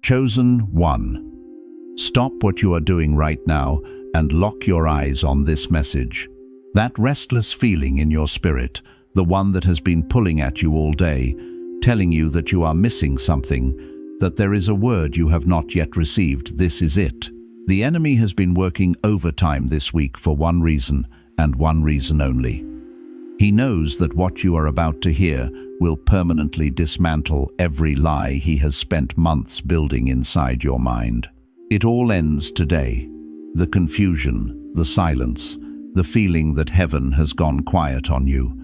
Chosen one. Stop what you are doing right now and lock your eyes on this message. That restless feeling in your spirit, the one that has been pulling at you all day, telling you that you are missing something, that there is a word you have not yet received, this is it. The enemy has been working overtime this week for one reason, and one reason only. He knows that what you are about to hear will permanently dismantle every lie he has spent months building inside your mind. It all ends today. The confusion, the silence, the feeling that heaven has gone quiet on you.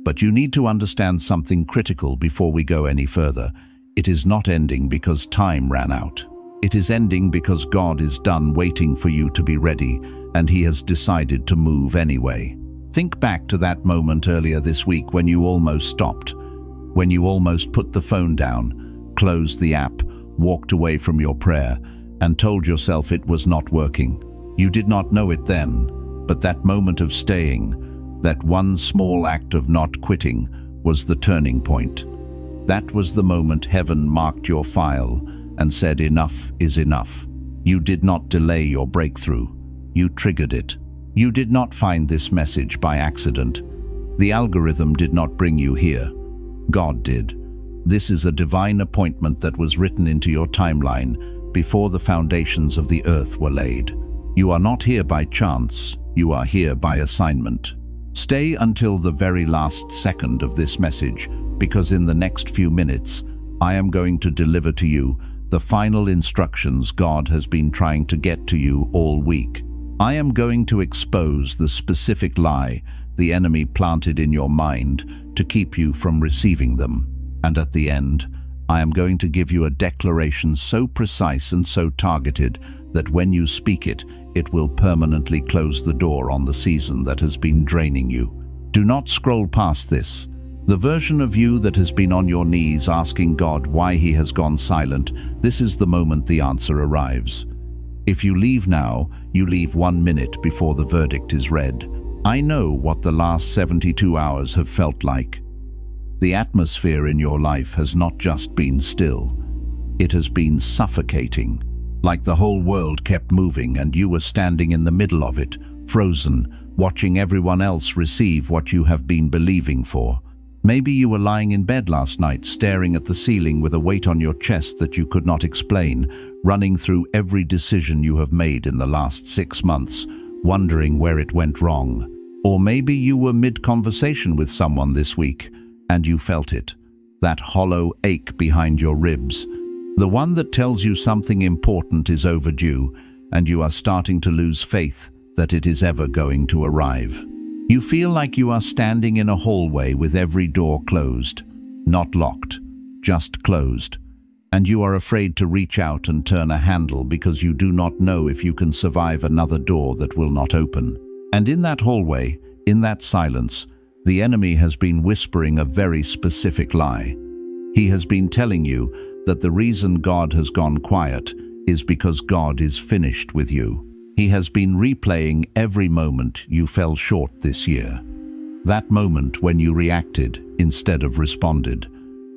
But you need to understand something critical before we go any further. It is not ending because time ran out. It is ending because God is done waiting for you to be ready, and He has decided to move anyway. Think back to that moment earlier this week when you almost stopped, when you almost put the phone down, closed the app, walked away from your prayer, and told yourself it was not working. You did not know it then, but that moment of staying, that one small act of not quitting, was the turning point. That was the moment heaven marked your file and said enough is enough. You did not delay your breakthrough. You triggered it. You did not find this message by accident. The algorithm did not bring you here. God did. This is a divine appointment that was written into your timeline before the foundations of the earth were laid. You are not here by chance. You are here by assignment. Stay until the very last second of this message, because in the next few minutes, I am going to deliver to you the final instructions God has been trying to get to you all week. I am going to expose the specific lie the enemy planted in your mind to keep you from receiving them. And at the end, I am going to give you a declaration so precise and so targeted that when you speak it, it will permanently close the door on the season that has been draining you. Do not scroll past this. The version of you that has been on your knees asking God why He has gone silent, this is the moment the answer arrives. If you leave now, you leave 1 minute before the verdict is read. I know what the last 72 hours have felt like. The atmosphere in your life has not just been still. It has been suffocating, like the whole world kept moving and you were standing in the middle of it, frozen, watching everyone else receive what you have been believing for. Maybe you were lying in bed last night, staring at the ceiling with a weight on your chest that you could not explain, running through every decision you have made in the last 6 months, wondering where it went wrong. Or maybe you were mid-conversation with someone this week, and you felt it, that hollow ache behind your ribs, the one that tells you something important is overdue, and you are starting to lose faith that it is ever going to arrive. You feel like you are standing in a hallway with every door closed, not locked, just closed, and you are afraid to reach out and turn a handle because you do not know if you can survive another door that will not open. And in that hallway, in that silence, the enemy has been whispering a very specific lie. He has been telling you that the reason God has gone quiet is because God is finished with you. He has been replaying every moment you fell short this year. That moment when you reacted instead of responded.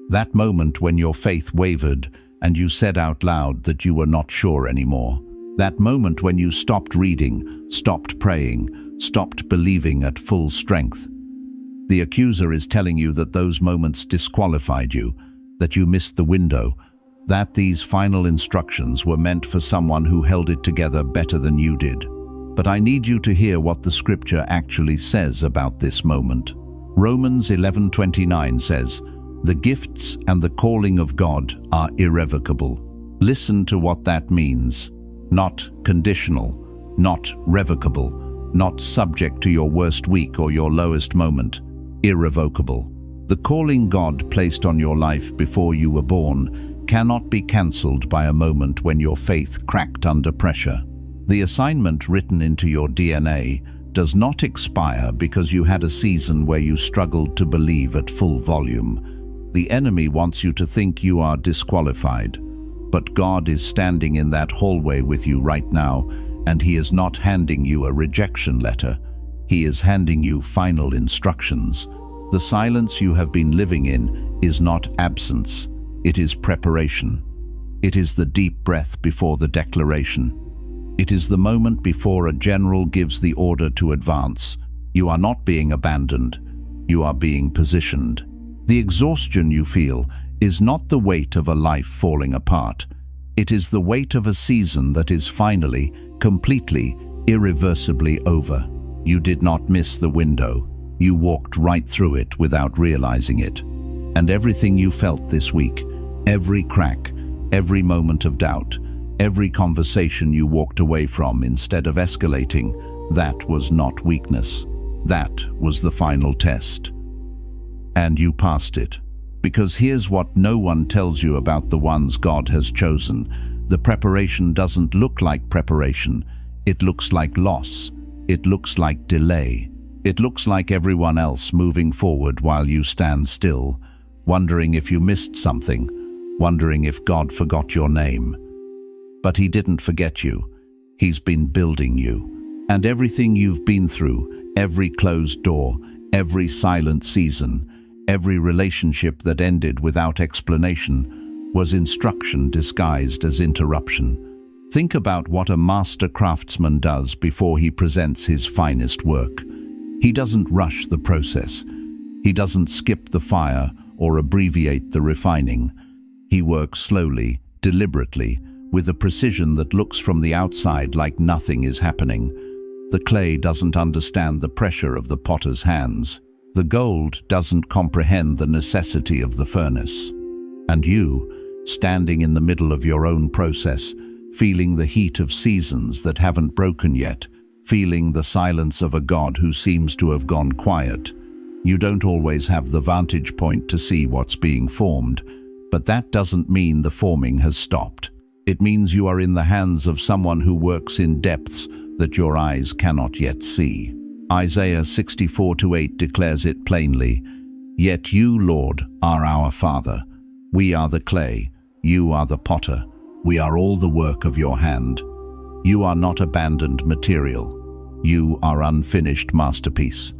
That moment when your faith wavered and you said out loud that you were not sure anymore. That moment when you stopped reading, stopped praying, stopped believing at full strength. The accuser is telling you that those moments disqualified you, that you missed the window, that these final instructions were meant for someone who held it together better than you did. But I need you to hear what the scripture actually says about this moment. Romans 11:29 says, "The gifts and the calling of God are irrevocable." Listen to what that means. Not conditional, not revocable, not subject to your worst week or your lowest moment. Irrevocable. The calling God placed on your life before you were born cannot be cancelled by a moment when your faith cracked under pressure. The assignment written into your DNA does not expire because you had a season where you struggled to believe at full volume. The enemy wants you to think you are disqualified, but God is standing in that hallway with you right now, and He is not handing you a rejection letter. He is handing you final instructions. The silence you have been living in is not absence. It is preparation. It is the deep breath before the declaration. It is the moment before a general gives the order to advance. You are not being abandoned. You are being positioned. The exhaustion you feel is not the weight of a life falling apart. It is the weight of a season that is finally, completely, irreversibly over. You did not miss the window. You walked right through it without realizing it. And everything you felt this week, every crack, every moment of doubt, every conversation you walked away from instead of escalating, that was not weakness. That was the final test. And you passed it. Because here's what no one tells you about the ones God has chosen. The preparation doesn't look like preparation. It looks like loss. It looks like delay. It looks like everyone else moving forward while you stand still, wondering if you missed something, wondering if God forgot your name. But He didn't forget you. He's been building you. And everything you've been through, every closed door, every silent season, every relationship that ended without explanation, was instruction disguised as interruption. Think about what a master craftsman does before he presents his finest work. He doesn't rush the process. He doesn't skip the fire or abbreviate the refining. He works slowly, deliberately, with a precision that looks from the outside like nothing is happening. The clay doesn't understand the pressure of the potter's hands. The gold doesn't comprehend the necessity of the furnace. And you, standing in the middle of your own process, feeling the heat of seasons that haven't broken yet, feeling the silence of a God who seems to have gone quiet. You don't always have the vantage point to see what's being formed, but that doesn't mean the forming has stopped. It means you are in the hands of someone who works in depths that your eyes cannot yet see. Isaiah 64:8 declares it plainly, "Yet you, Lord, are our Father. We are the clay, you are the potter. We are all the work of your hand. You are not abandoned material. You are unfinished masterpiece.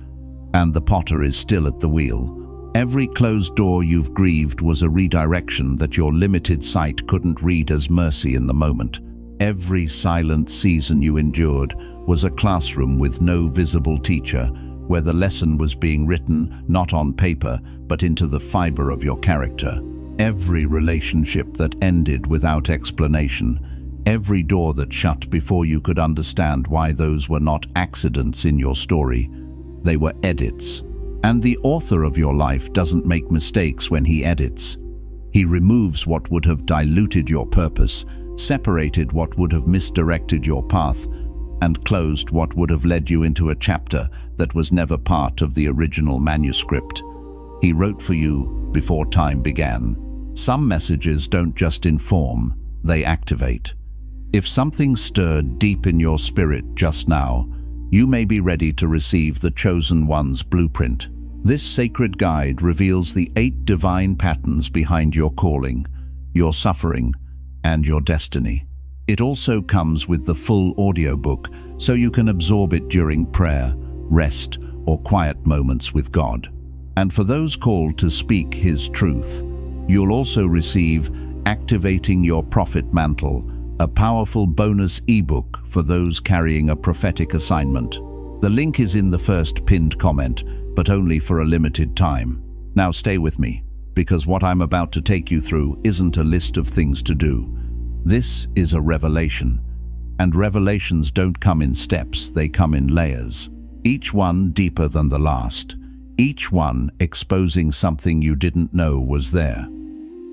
And the potter is still at the wheel. Every closed door you've grieved was a redirection that your limited sight couldn't read as mercy in the moment. Every silent season you endured was a classroom with no visible teacher, where the lesson was being written not on paper, but into the fiber of your character. Every relationship that ended without explanation, every door that shut before you could understand why those were not accidents in your story. They were edits. And the author of your life doesn't make mistakes when he edits. He removes what would have diluted your purpose, separated what would have misdirected your path, and closed what would have led you into a chapter that was never part of the original manuscript. He wrote for you before time began. Some messages don't just inform, they activate. If something stirred deep in your spirit just now, you may be ready to receive the Chosen One's blueprint. This sacred guide reveals the 8 divine patterns behind your calling, your suffering, and your destiny. It also comes with the full audiobook, so you can absorb it during prayer, rest, or quiet moments with God. And for those called to speak His truth, you'll also receive Activating Your Prophet Mantle, a powerful bonus ebook for those carrying a prophetic assignment. The link is in the first pinned comment, but only for a limited time. Now stay with me, because what I'm about to take you through isn't a list of things to do. This is a revelation, and revelations don't come in steps, they come in layers. Each one deeper than the last, each one exposing something you didn't know was there.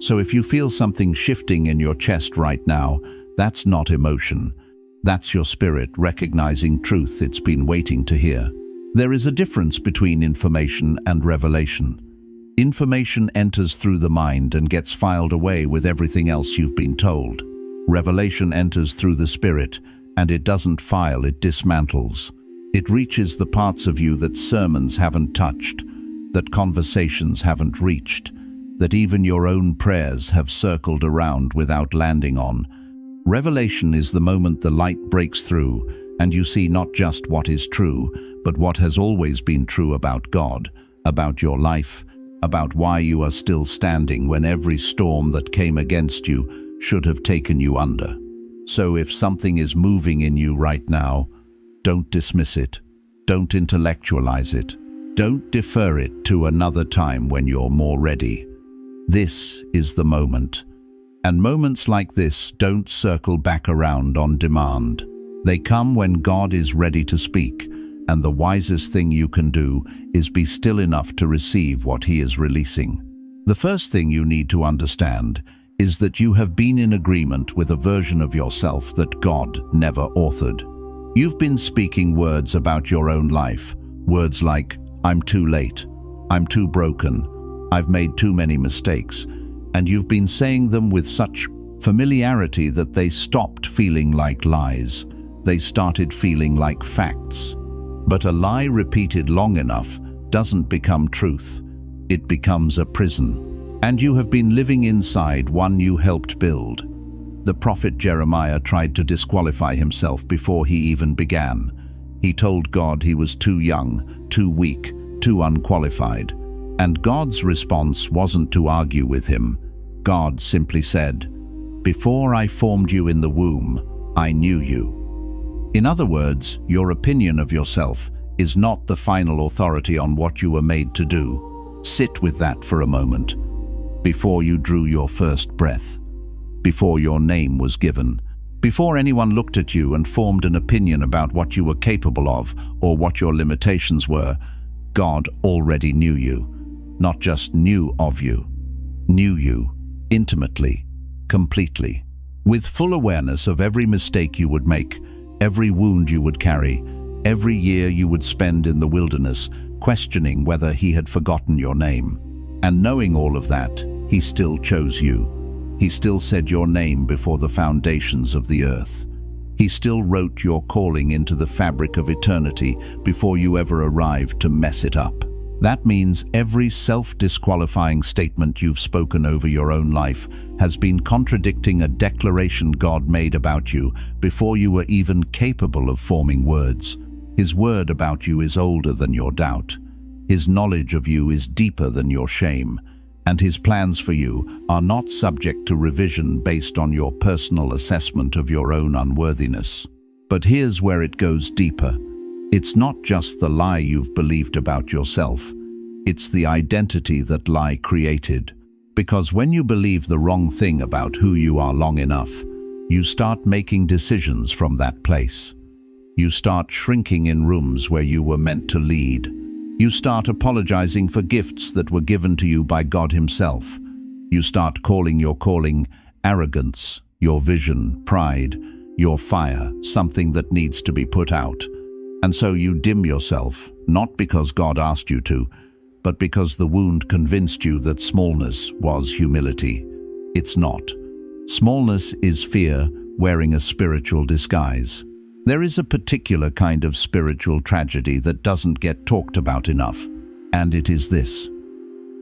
So if you feel something shifting in your chest right now, that's not emotion. That's your spirit recognizing truth it's been waiting to hear. There is a difference between information and revelation. Information enters through the mind and gets filed away with everything else you've been told. Revelation enters through the spirit, and it doesn't file, it dismantles. It reaches the parts of you that sermons haven't touched, that conversations haven't reached, that even your own prayers have circled around without landing on. Revelation is the moment the light breaks through, and you see not just what is true, but what has always been true about God, about your life, about why you are still standing when every storm that came against you should have taken you under. So if something is moving in you right now, don't dismiss it. Don't intellectualize it. Don't defer it to another time when you're more ready. This is the moment. And moments like this don't circle back around on demand. They come when God is ready to speak, and the wisest thing you can do is be still enough to receive what He is releasing. The first thing you need to understand is that you have been in agreement with a version of yourself that God never authored. You've been speaking words about your own life, words like, "I'm too late," "I'm too broken," "I've made too many mistakes," and you've been saying them with such familiarity that they stopped feeling like lies. They started feeling like facts. But a lie repeated long enough doesn't become truth. It becomes a prison. And you have been living inside one you helped build. The prophet Jeremiah tried to disqualify himself before he even began. He told God he was too young, too weak, too unqualified. And God's response wasn't to argue with him. God simply said, "Before I formed you in the womb, I knew you." In other words, your opinion of yourself is not the final authority on what you were made to do. Sit with that for a moment. Before you drew your first breath, before your name was given, before anyone looked at you and formed an opinion about what you were capable of or what your limitations were, God already knew you. Not just knew of you, knew you intimately, completely, with full awareness of every mistake you would make, every wound you would carry, every year you would spend in the wilderness, questioning whether He had forgotten your name. And knowing all of that, He still chose you. He still said your name before the foundations of the earth. He still wrote your calling into the fabric of eternity before you ever arrived to mess it up. That means every self-disqualifying statement you've spoken over your own life has been contradicting a declaration God made about you before you were even capable of forming words. His word about you is older than your doubt. His knowledge of you is deeper than your shame. And His plans for you are not subject to revision based on your personal assessment of your own unworthiness. But here's where it goes deeper. It's not just the lie you've believed about yourself. It's the identity that lie created. Because when you believe the wrong thing about who you are long enough, you start making decisions from that place. You start shrinking in rooms where you were meant to lead. You start apologizing for gifts that were given to you by God Himself. You start calling your calling arrogance, your vision, pride, your fire, something that needs to be put out. And so you dim yourself, not because God asked you to, but because the wound convinced you that smallness was humility. It's not. Smallness is fear wearing a spiritual disguise. There is a particular kind of spiritual tragedy that doesn't get talked about enough, and it is this.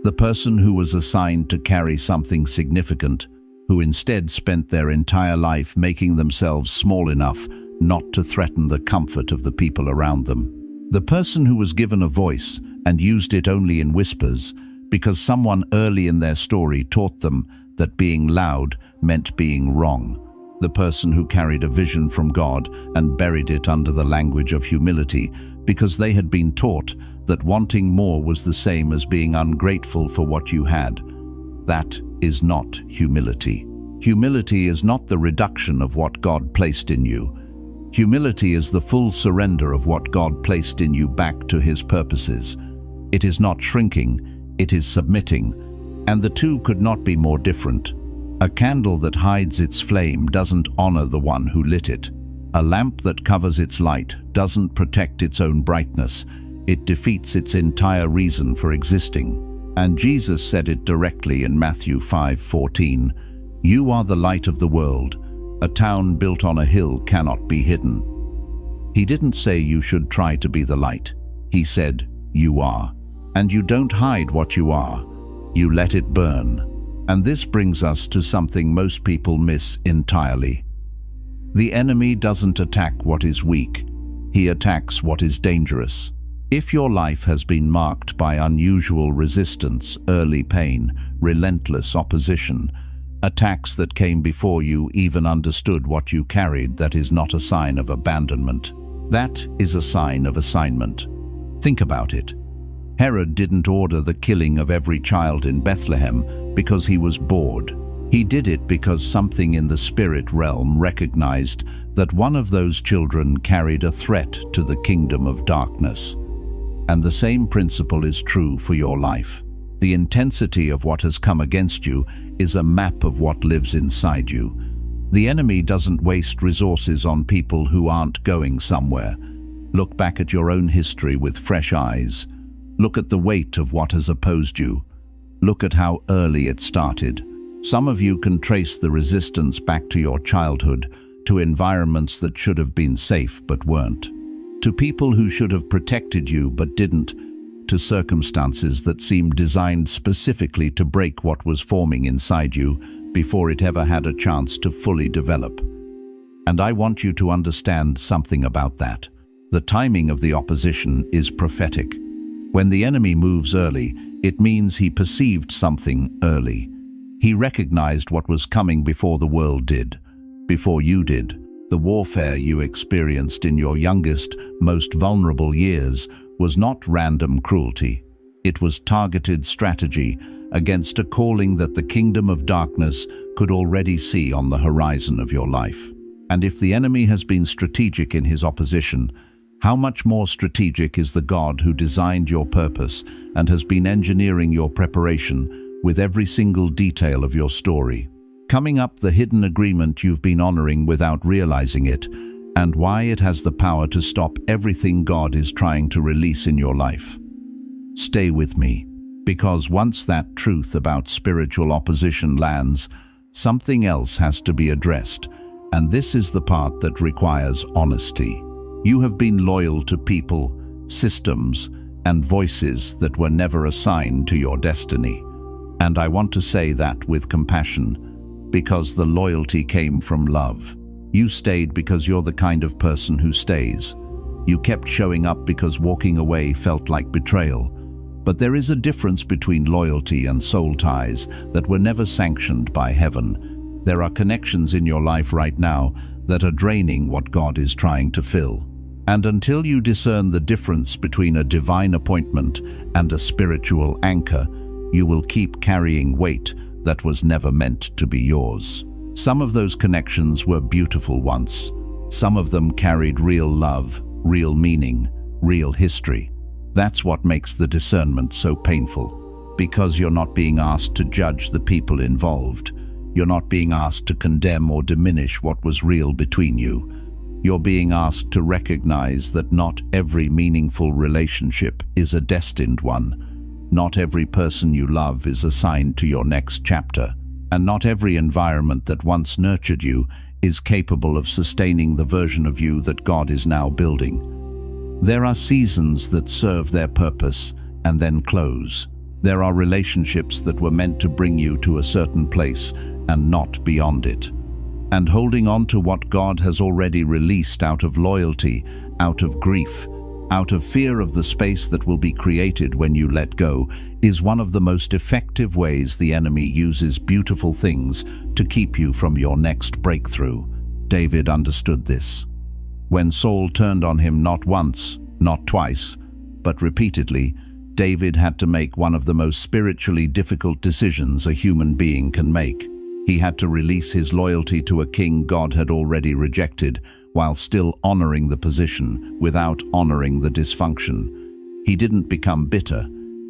The person who was assigned to carry something significant, who instead spent their entire life making themselves small enough not to threaten the comfort of the people around them. The person who was given a voice and used it only in whispers because someone early in their story taught them that being loud meant being wrong. The person who carried a vision from God and buried it under the language of humility because they had been taught that wanting more was the same as being ungrateful for what you had. That is not humility. Humility is not the reduction of what God placed in you. Humility is the full surrender of what God placed in you back to His purposes. It is not shrinking, it is submitting, and the two could not be more different. A candle that hides its flame doesn't honor the one who lit it. A lamp that covers its light doesn't protect its own brightness. It defeats its entire reason for existing. And Jesus said it directly in Matthew 5:14. "You are the light of the world. A town built on a hill cannot be hidden." He didn't say you should try to be the light. He said, you are. And you don't hide what you are. You let it burn. And this brings us to something most people miss entirely. The enemy doesn't attack what is weak. He attacks what is dangerous. If your life has been marked by unusual resistance, early pain, relentless opposition, Attacks that came before you even understood what you carried. That is not a sign of abandonment. That is a sign of assignment. Think about it. Herod didn't order the killing of every child in Bethlehem because he was bored. He did it because something in the spirit realm recognized that one of those children carried a threat to the kingdom of darkness. And the same principle is true for your life. The intensity of what has come against you is a map of what lives inside you. The enemy doesn't waste resources on people who aren't going somewhere. Look back at your own history with fresh eyes. Look at the weight of what has opposed you. Look at how early it started. Some of you can trace the resistance back to your childhood, to environments that should have been safe but weren't, to people who should have protected you but didn't, to circumstances that seemed designed specifically to break what was forming inside you before it ever had a chance to fully develop. And I want you to understand something about that. The timing of the opposition is prophetic. When the enemy moves early, it means he perceived something early. He recognized what was coming before the world did, before you did. The warfare you experienced in your youngest, most vulnerable years was not random cruelty. It was targeted strategy against a calling that the kingdom of darkness could already see on the horizon of your life. And if the enemy has been strategic in his opposition, how much more strategic is the God who designed your purpose and has been engineering your preparation with every single detail of your story? Coming up, the hidden agreement you've been honoring without realizing it, and why it has the power to stop everything God is trying to release in your life. Stay with me, because once that truth about spiritual opposition lands, something else has to be addressed, and this is the part that requires honesty. You have been loyal to people, systems, and voices that were never assigned to your destiny. And I want to say that with compassion, because the loyalty came from love. You stayed because you're the kind of person who stays. You kept showing up because walking away felt like betrayal. But there is a difference between loyalty and soul ties that were never sanctioned by heaven. There are connections in your life right now that are draining what God is trying to fill. And until you discern the difference between a divine appointment and a spiritual anchor, you will keep carrying weight that was never meant to be yours. Some of those connections were beautiful once. Some of them carried real love, real meaning, real history. That's what makes the discernment so painful, because you're not being asked to judge the people involved. You're not being asked to condemn or diminish what was real between you. You're being asked to recognize that not every meaningful relationship is a destined one. Not every person you love is assigned to your next chapter. And not every environment that once nurtured you is capable of sustaining the version of you that God is now building. There are seasons that serve their purpose and then close. There are relationships that were meant to bring you to a certain place and not beyond it. And holding on to what God has already released out of loyalty, out of grief, out of fear of the space that will be created when you let go, is one of the most effective ways the enemy uses beautiful things to keep you from your next breakthrough. David understood this. When Saul turned on him not once, not twice, but repeatedly, David had to make one of the most spiritually difficult decisions a human being can make. He had to release his loyalty to a king God had already rejected, while still honoring the position without honoring the dysfunction. He didn't become bitter,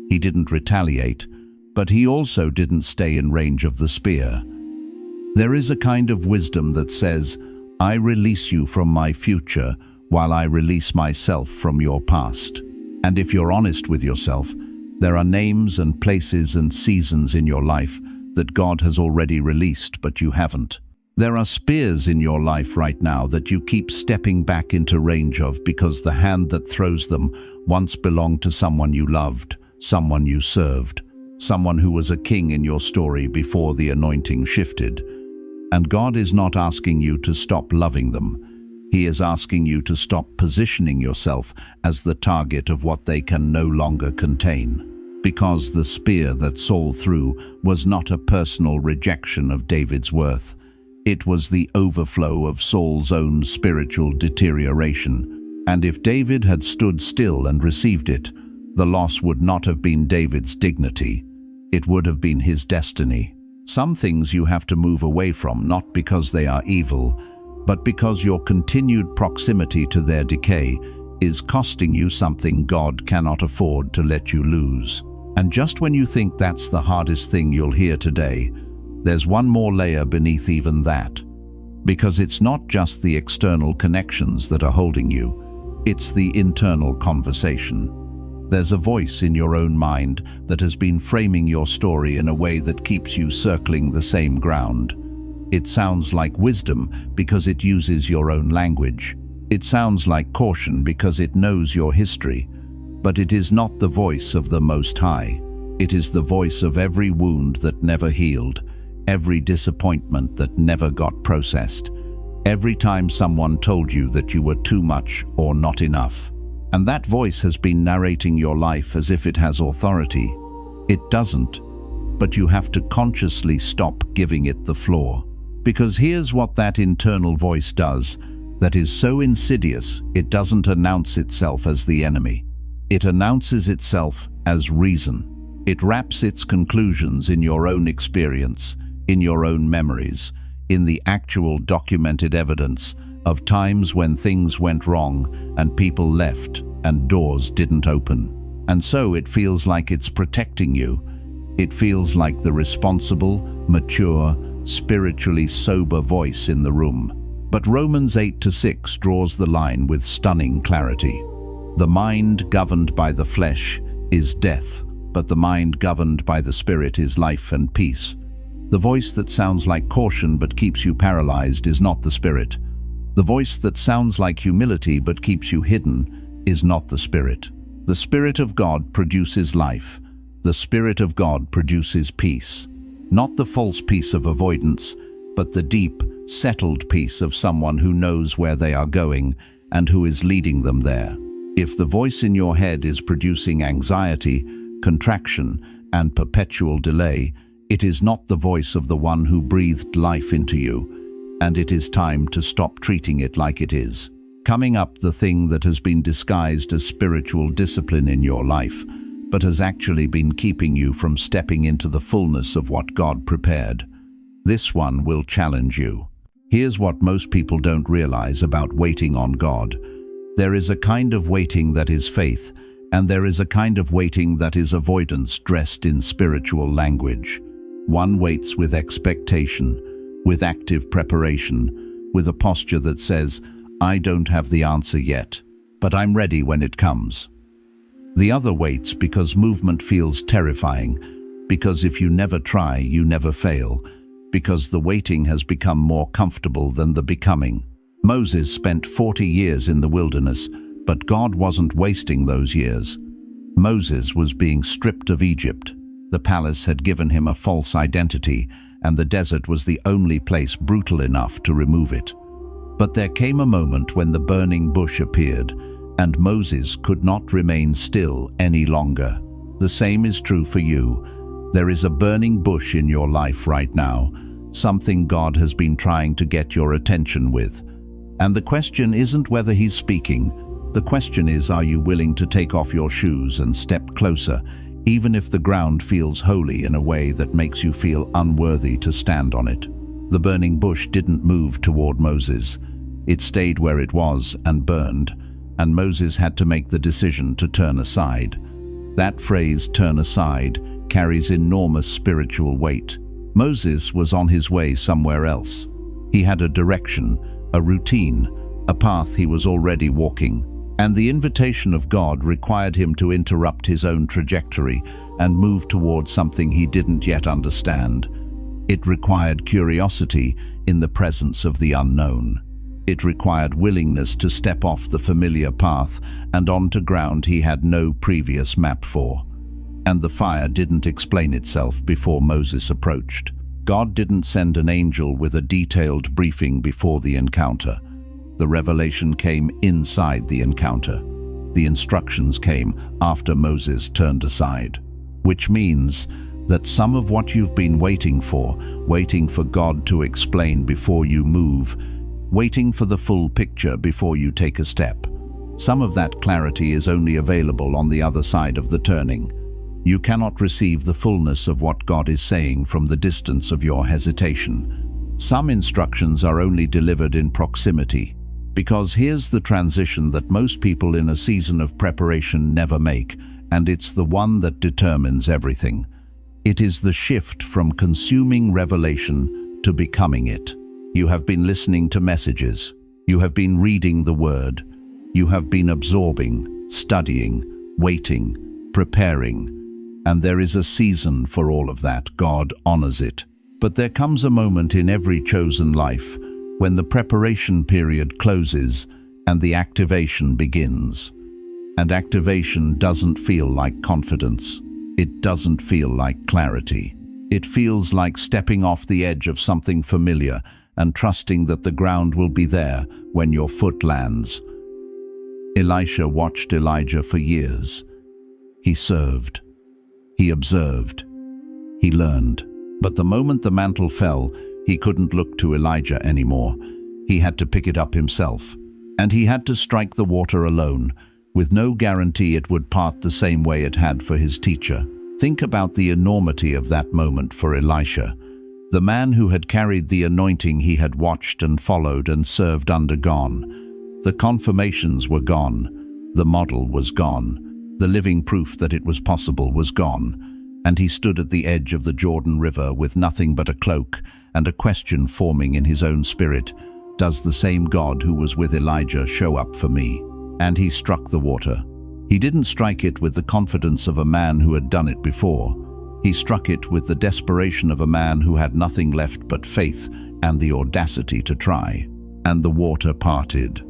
he didn't retaliate, but he also didn't stay in range of the spear. There is a kind of wisdom that says, I release you from my future while I release myself from your past. And if you're honest with yourself, there are names and places and seasons in your life that God has already released, but you haven't. There are spears in your life right now that you keep stepping back into range of because the hand that throws them once belonged to someone you loved, someone you served, someone who was a king in your story before the anointing shifted. And God is not asking you to stop loving them. He is asking you to stop positioning yourself as the target of what they can no longer contain. because the spear that Saul threw was not a personal rejection of David's worth. It was the overflow of Saul's own spiritual deterioration. And if David had stood still and received it, the loss would not have been David's dignity. It would have been his destiny. Some things you have to move away from, not because they are evil, but because your continued proximity to their decay is costing you something God cannot afford to let you lose. And just when you think that's the hardest thing you'll hear today, there's one more layer beneath even that. Because it's not just the external connections that are holding you, it's the internal conversation. There's a voice in your own mind that has been framing your story in a way that keeps you circling the same ground. It sounds like wisdom because it uses your own language. It sounds like caution because it knows your history. But it is not the voice of the Most High. It is the voice of every wound that never healed, every disappointment that never got processed, every time someone told you that you were too much or not enough. And that voice has been narrating your life as if it has authority. It doesn't, but you have to consciously stop giving it the floor. Because here's what that internal voice does that is so insidious it doesn't announce itself as the enemy. It announces itself as reason. It wraps its conclusions in your own experience, in your own memories, in the actual documented evidence of times when things went wrong and people left and doors didn't open. And so it feels like it's protecting you. It feels like the responsible, mature, spiritually sober voice in the room. But Romans 8:6 draws the line with stunning clarity. The mind governed by the flesh is death, but the mind governed by the Spirit is life and peace. The voice that sounds like caution but keeps you paralyzed is not the Spirit. The voice that sounds like humility but keeps you hidden is not the Spirit. The Spirit of God produces life. The Spirit of God produces peace. Not the false peace of avoidance, but the deep, settled peace of someone who knows where they are going and who is leading them there. If the voice in your head is producing anxiety, contraction, and perpetual delay, it is not the voice of the one who breathed life into you, and it is time to stop treating it like it is. Coming up, the thing that has been disguised as spiritual discipline in your life, but has actually been keeping you from stepping into the fullness of what God prepared. This one will challenge you. Here's what most people don't realize about waiting on God. There is a kind of waiting that is faith, and there is a kind of waiting that is avoidance dressed in spiritual language. One waits with expectation, with active preparation, with a posture that says, I don't have the answer yet, but I'm ready when it comes. The other waits because movement feels terrifying, because if you never try, you never fail, because the waiting has become more comfortable than the becoming. Moses spent 40 years in the wilderness, but God wasn't wasting those years. Moses was being stripped of Egypt. The palace had given him a false identity, and the desert was the only place brutal enough to remove it. But there came a moment when the burning bush appeared, and Moses could not remain still any longer. The same is true for you. There is a burning bush in your life right now, something God has been trying to get your attention with. And the question isn't whether He's speaking. The question is, are you willing to take off your shoes and step closer, even if the ground feels holy in a way that makes you feel unworthy to stand on it? The burning bush didn't move toward Moses. It stayed where it was and burned, and Moses had to make the decision to turn aside. That phrase, turn aside, carries enormous spiritual weight. Moses was on his way somewhere else. He had a direction, a routine, a path he was already walking, and the invitation of God required him to interrupt his own trajectory and move towards something he didn't yet understand. It required curiosity in the presence of the unknown. It required willingness to step off the familiar path and onto ground he had no previous map for. And the fire didn't explain itself before Moses approached. God didn't send an angel with a detailed briefing before the encounter. The revelation came inside the encounter. The instructions came after Moses turned aside. which means that some of what you've been waiting for God to explain before you move, waiting for the full picture before you take a step, some of that clarity is only available on the other side of the turning. You cannot receive the fullness of what God is saying from the distance of your hesitation. Some instructions are only delivered in proximity, because here's the transition that most people in a season of preparation never make, and it's the one that determines everything. It is the shift from consuming revelation to becoming it. You have been listening to messages. You have been reading the Word. You have been absorbing, studying, waiting, preparing. And there is a season for all of that. God honors it. But there comes a moment in every chosen life when the preparation period closes and the activation begins. And activation doesn't feel like confidence. It doesn't feel like clarity. It feels like stepping off the edge of something familiar and trusting that the ground will be there when your foot lands. Elisha watched Elijah for years. He served. He observed. He learned. But the moment the mantle fell, he couldn't look to Elijah anymore. He had to pick it up himself. And he had to strike the water alone, with no guarantee it would part the same way it had for his teacher. Think about the enormity of that moment for Elisha, the man who had carried the anointing he had watched and followed and served under gone. The confirmations were gone. The model was gone. The living proof that it was possible was gone. And he stood at the edge of the Jordan River with nothing but a cloak and a question forming in his own spirit. Does the same God who was with Elijah show up for me? And he struck the water. He didn't strike it with the confidence of a man who had done it before. He struck it with the desperation of a man who had nothing left but faith and the audacity to try. And the water parted.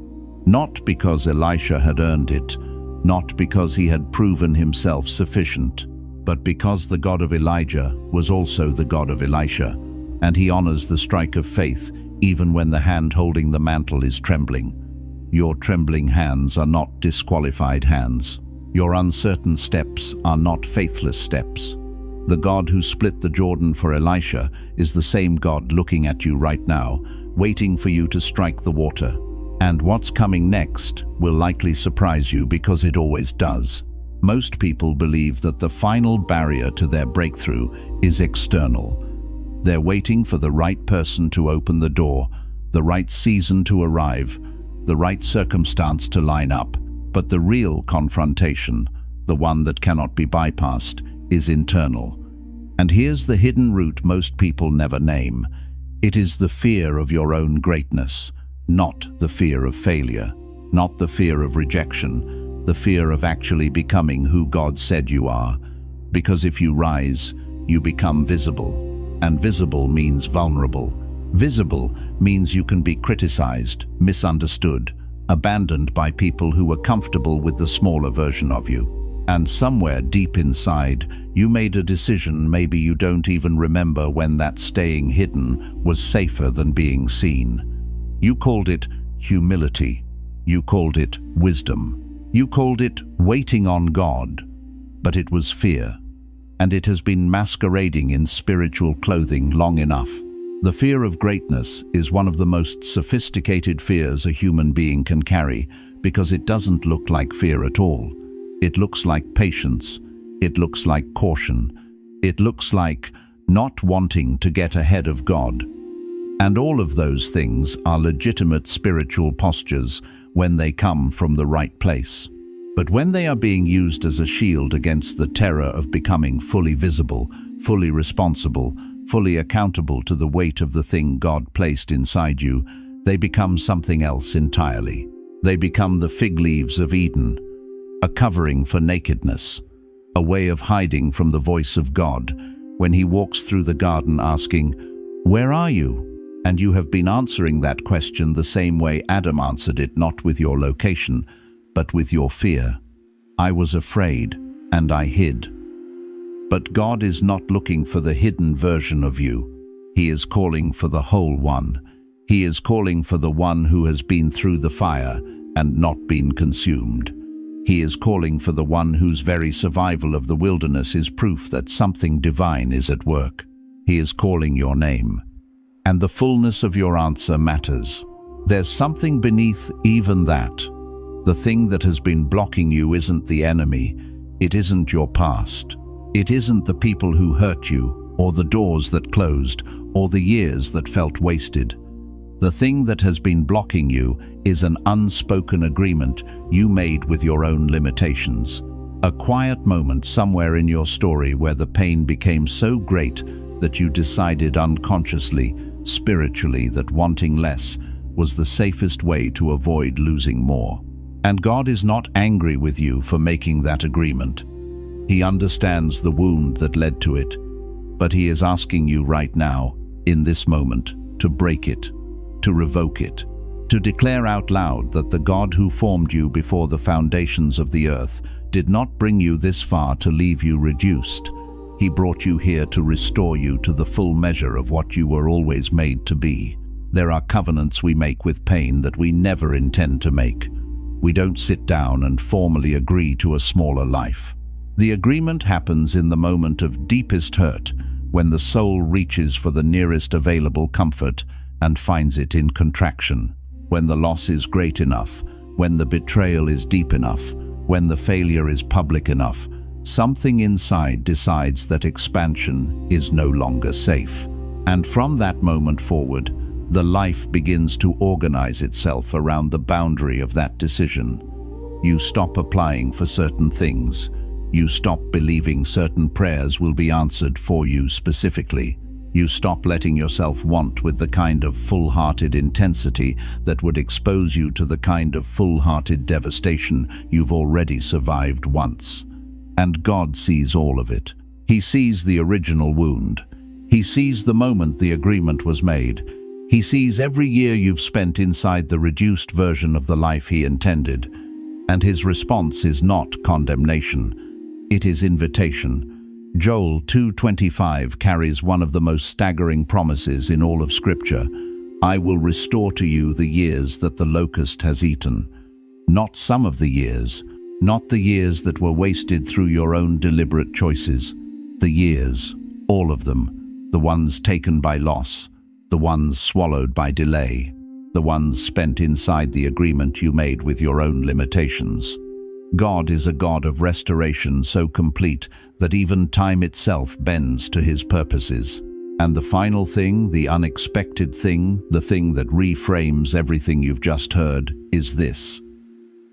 Not because Elisha had earned it, not because he had proven himself sufficient, but because the God of Elijah was also the God of Elisha, and he honors the strike of faith even when the hand holding the mantle is trembling. Your trembling hands are not disqualified hands. Your uncertain steps are not faithless steps. The God who split the Jordan for Elisha is the same God looking at you right now, waiting for you to strike the water. And what's coming next will likely surprise you because it always does. Most people believe that the final barrier to their breakthrough is external. They're waiting for the right person to open the door, the right season to arrive, the right circumstance to line up. But the real confrontation, the one that cannot be bypassed, is internal. And here's the hidden root most people never name. It is the fear of your own greatness, not the fear of failure, not the fear of rejection, the fear of actually becoming who God said you are. Because if you rise, you become visible. And visible means vulnerable. Visible means you can be criticized, misunderstood, abandoned by people who were comfortable with the smaller version of you. And somewhere deep inside, you made a decision maybe you don't even remember when that staying hidden was safer than being seen. You called it humility. You called it wisdom. You called it waiting on God. But it was fear. And it has been masquerading in spiritual clothing long enough. The fear of greatness is one of the most sophisticated fears a human being can carry because it doesn't look like fear at all. It looks like patience. It looks like caution. It looks like not wanting to get ahead of God. And all of those things are legitimate spiritual postures when they come from the right place. But when they are being used as a shield against the terror of becoming fully visible, fully responsible, fully accountable to the weight of the thing God placed inside you, they become something else entirely. They become the fig leaves of Eden, a covering for nakedness, a way of hiding from the voice of God when he walks through the garden asking, "Where are you?" And you have been answering that question the same way Adam answered it, not with your location, but with your fear. I was afraid, and I hid. But God is not looking for the hidden version of you. He is calling for the whole one. He is calling for the one who has been through the fire and not been consumed. He is calling for the one whose very survival of the wilderness is proof that something divine is at work. He is calling your name. And the fullness of your answer matters. There's something beneath even that. The thing that has been blocking you isn't the enemy. It isn't your past. It isn't the people who hurt you, or the doors that closed, or the years that felt wasted. The thing that has been blocking you is an unspoken agreement you made with your own limitations. A quiet moment somewhere in your story where the pain became so great that you decided unconsciously, spiritually, that wanting less was the safest way to avoid losing more. And God is not angry with you for making that agreement. He understands the wound that led to it, but He is asking you right now, in this moment, to break it, to revoke it, to declare out loud that the God who formed you before the foundations of the earth did not bring you this far to leave you reduced. He brought you here to restore you to the full measure of what you were always made to be. There are covenants we make with pain that we never intend to make. We don't sit down and formally agree to a smaller life. The agreement happens in the moment of deepest hurt, when the soul reaches for the nearest available comfort and finds it in contraction, when the loss is great enough, when the betrayal is deep enough, when the failure is public enough. Something inside decides that expansion is no longer safe. And from that moment forward, the life begins to organize itself around the boundary of that decision. You stop applying for certain things. You stop believing certain prayers will be answered for you specifically. You stop letting yourself want with the kind of full-hearted intensity that would expose you to the kind of full-hearted devastation you've already survived once. And God sees all of it. He sees the original wound. He sees the moment the agreement was made. He sees every year you've spent inside the reduced version of the life He intended. And His response is not condemnation. It is invitation. Joel 2:25 carries one of the most staggering promises in all of Scripture. I will restore to you the years that the locust has eaten. Not some of the years, not the years that were wasted through your own deliberate choices. The years, all of them, the ones taken by loss, the ones swallowed by delay, the ones spent inside the agreement you made with your own limitations. God is a God of restoration so complete that even time itself bends to His purposes. And the final thing, the unexpected thing, the thing that reframes everything you've just heard, is this.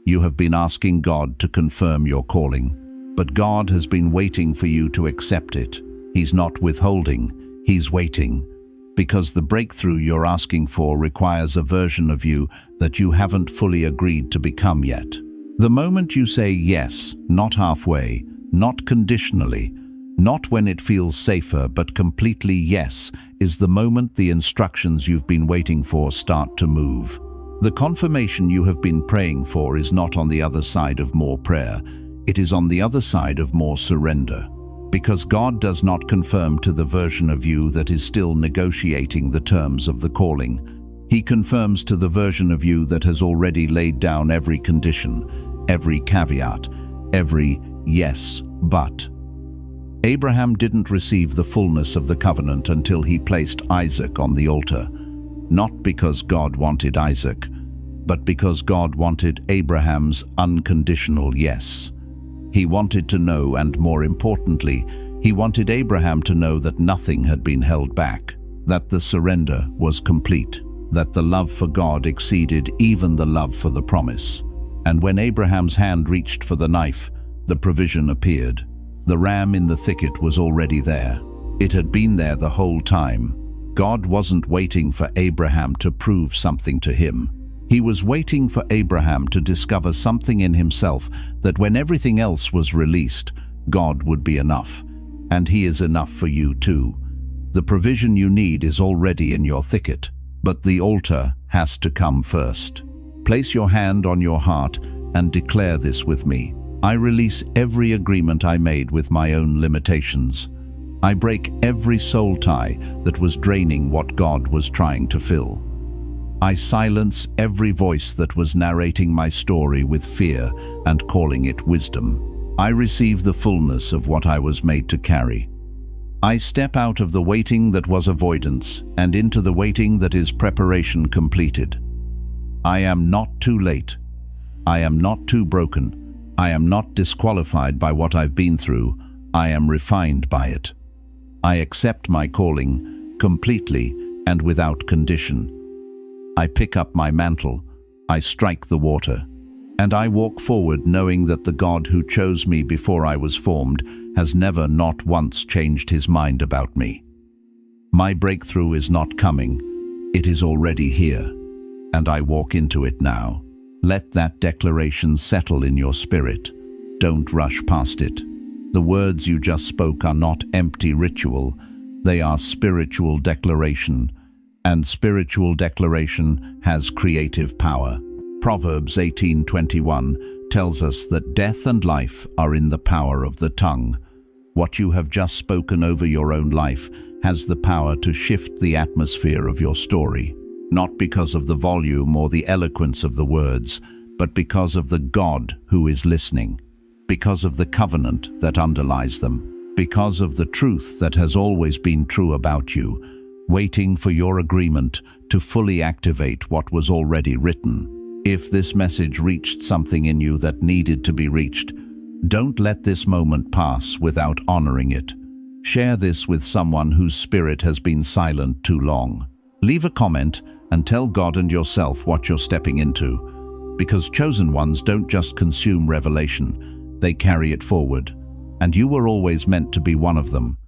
You have been asking God to confirm your calling, but God has been waiting for you to accept it. He's not withholding, He's waiting. Because the breakthrough you're asking for requires a version of you that you haven't fully agreed to become yet. The moment you say yes, not halfway, not conditionally, not when it feels safer, but completely yes, is the moment the instructions you've been waiting for start to move. The confirmation you have been praying for is not on the other side of more prayer. It is on the other side of more surrender. Because God does not confirm to the version of you that is still negotiating the terms of the calling. He confirms to the version of you that has already laid down every condition, every caveat, every yes, but. Abraham didn't receive the fullness of the covenant until he placed Isaac on the altar. Not because God wanted Isaac, but because God wanted Abraham's unconditional yes. He wanted to know, and more importantly, He wanted Abraham to know that nothing had been held back, that the surrender was complete, that the love for God exceeded even the love for the promise. And when Abraham's hand reached for the knife, the provision appeared. The ram in the thicket was already there. It had been there the whole time. God wasn't waiting for Abraham to prove something to him. He was waiting for Abraham to discover something in himself that when everything else was released, God would be enough. And He is enough for you too. The provision you need is already in your thicket, but the altar has to come first. Place your hand on your heart and declare this with me. I release every agreement I made with my own limitations. I break every soul tie that was draining what God was trying to fill. I silence every voice that was narrating my story with fear and calling it wisdom. I receive the fullness of what I was made to carry. I step out of the waiting that was avoidance and into the waiting that is preparation completed. I am not too late. I am not too broken. I am not disqualified by what I've been through. I am refined by it. I accept my calling completely and without condition. I pick up my mantle, I strike the water, and I walk forward knowing that the God who chose me before I was formed has never not once changed his mind about me. My breakthrough is not coming, it is already here, and I walk into it now. Let that declaration settle in your spirit. Don't rush past it. The words you just spoke are not empty ritual, they are spiritual declaration. And spiritual declaration has creative power. Proverbs 18:21 tells us that death and life are in the power of the tongue. What you have just spoken over your own life has the power to shift the atmosphere of your story, not because of the volume or the eloquence of the words, but because of the God who is listening, because of the covenant that underlies them, because of the truth that has always been true about you, waiting for your agreement to fully activate what was already written. If this message reached something in you that needed to be reached, don't let this moment pass without honoring it. Share this with someone whose spirit has been silent too long. Leave a comment and tell God and yourself what you're stepping into, because chosen ones don't just consume revelation, they carry it forward, and you were always meant to be one of them.